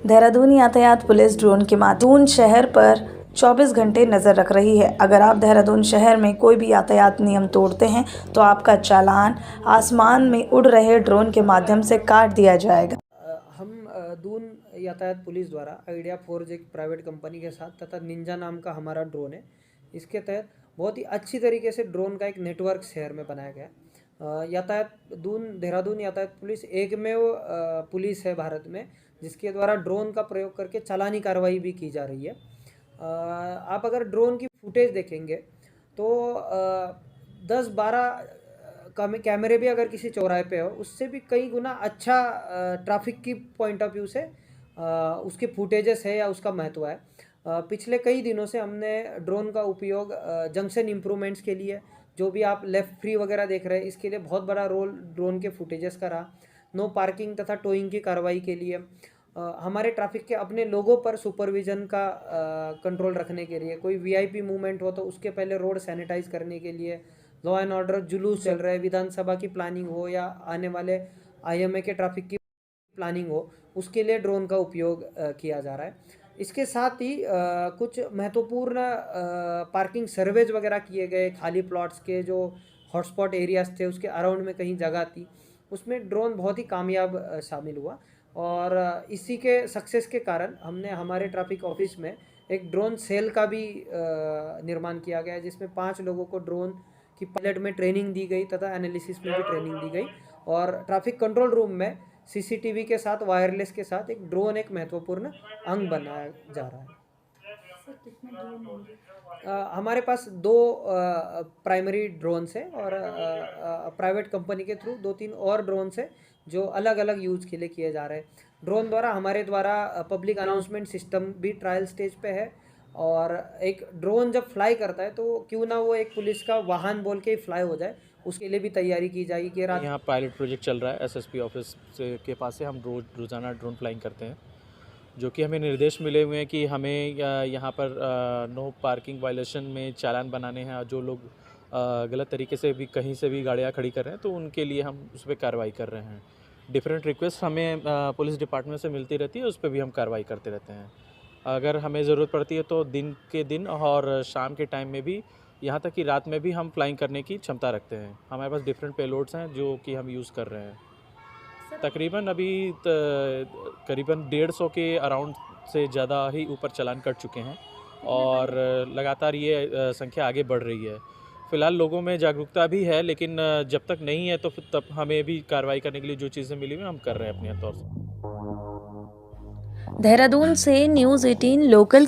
देहरादून यातायात police drone के माध्यम शहर पर 24 घंटे नज़र रख रही है। अगर आप देहरादून शहर में कोई भी यातायात नियम तोड़ते हैं तो आपका चालान आसमान में उड़ रहे ड्रोन के माध्यम से काट दिया जाएगा। हम दून यातायात पुलिस द्वारा आइडिया फोर्ज एक प्राइवेट कंपनी के साथ तथा निंजा नाम का हमारा ड्रोन है, इसके तहत बहुत ही अच्छी तरीके से ड्रोन का एक नेटवर्क शहर में बनाया गया है। देहरादून यातायात पुलिस एकमेव पुलिस है भारत में जिसके द्वारा ड्रोन का प्रयोग करके चालानी कार्रवाई भी की जा रही है। आप अगर ड्रोन की फुटेज देखेंगे तो 10-12 कैमरे भी अगर किसी चौराहे पे हो उससे भी कई गुना अच्छा ट्रैफिक की पॉइंट ऑफ व्यू से उसके फुटेजेस है या उसका महत्व है। पिछले कई दिनों से हमने ड्रोन का उपयोग जंक्शन इम्प्रूवमेंट्स के लिए, जो भी आप लेफ़्ट फ्री वगैरह देख रहे हैं, इसके लिए बहुत बड़ा रोल ड्रोन के फुटेजेस का रहा। नो पार्किंग तथा टोइंग की कार्रवाई के लिए, हमारे ट्रैफिक के अपने लोगों पर सुपरविज़न का कंट्रोल रखने के लिए, कोई वीआईपी मूवमेंट हो तो उसके पहले रोड सैनिटाइज करने के लिए, लॉ एंड ऑर्डर जुलूस चल रहा है, विधानसभा की प्लानिंग हो या आने वाले आईएमए के ट्रैफिक की प्लानिंग हो, उसके लिए ड्रोन का उपयोग किया जा रहा है। इसके साथ ही कुछ महत्वपूर्ण पार्किंग सर्वेज वगैरह किए गए, खाली प्लॉट्स के जो हॉटस्पॉट एरियाज थे उसके अराउंड में कहीं जगह थी, उसमें ड्रोन बहुत ही कामयाब शामिल हुआ। और इसी के सक्सेस के कारण हमने हमारे ट्रैफिक ऑफिस में एक ड्रोन सेल का भी निर्माण किया गया, जिसमें 5 लोगों को ड्रोन की पायलट में ट्रेनिंग दी गई तथा एनालिसिस में भी ट्रेनिंग दी गई। और ट्रैफिक कंट्रोल रूम में सीसीटीवी के साथ, वायरलेस के साथ एक ड्रोन एक महत्वपूर्ण अंग बनाया जा रहा है। हमारे पास 2 प्राइमरी ड्रोन्स हैं और प्राइवेट कंपनी के थ्रू 2-3 और ड्रोन्स हैं जो अलग अलग यूज़ के लिए किए जा रहे हैं। ड्रोन द्वारा हमारे द्वारा पब्लिक अनाउंसमेंट सिस्टम भी ट्रायल स्टेज पे है। और एक ड्रोन जब फ्लाई करता है तो क्यों ना वो एक पुलिस का वाहन बोल के ही फ्लाई हो जाए, उसके लिए भी तैयारी की जाएगी कि यहाँ पायलट प्रोजेक्ट चल रहा है एसएसपी ऑफिस के पास से हम रोज़ाना ड्रोन फ्लाइंग करते हैं, जो कि हमें निर्देश मिले हुए हैं कि हमें यहाँ पर नो पार्किंग वायलेशन में चालान बनाने हैं, और जो लोग गलत तरीके से भी कहीं से भी गाड़ियाँ खड़ी कर रहे हैं तो उनके लिए हम उस पर कार्रवाई कर रहे हैं। डिफरेंट रिक्वेस्ट हमें पुलिस डिपार्टमेंट से मिलती रहती है, उस पर भी हम कार्रवाई करते रहते हैं। अगर हमें ज़रूरत पड़ती है तो दिन के दिन और शाम के टाइम में भी, यहाँ तक कि रात में भी हम फ्लाइंग करने की क्षमता रखते हैं। हमारे पास डिफरेंट पेलोड्स हैं जो कि हम यूज़ कर रहे हैं। तकरीबन अभी करीबन 150 के अराउंड से ज़्यादा ही ऊपर चालान कट चुके हैं और लगातार ये संख्या आगे बढ़ रही है। फ़िलहाल लोगों में जागरूकता भी है, लेकिन जब तक नहीं है तो फिर तब हमें भी कार्रवाई करने के लिए जो चीज़ें मिली हुई हम कर रहे हैं अपने तौर से। देहरादून से न्यूज़ 18 लोकल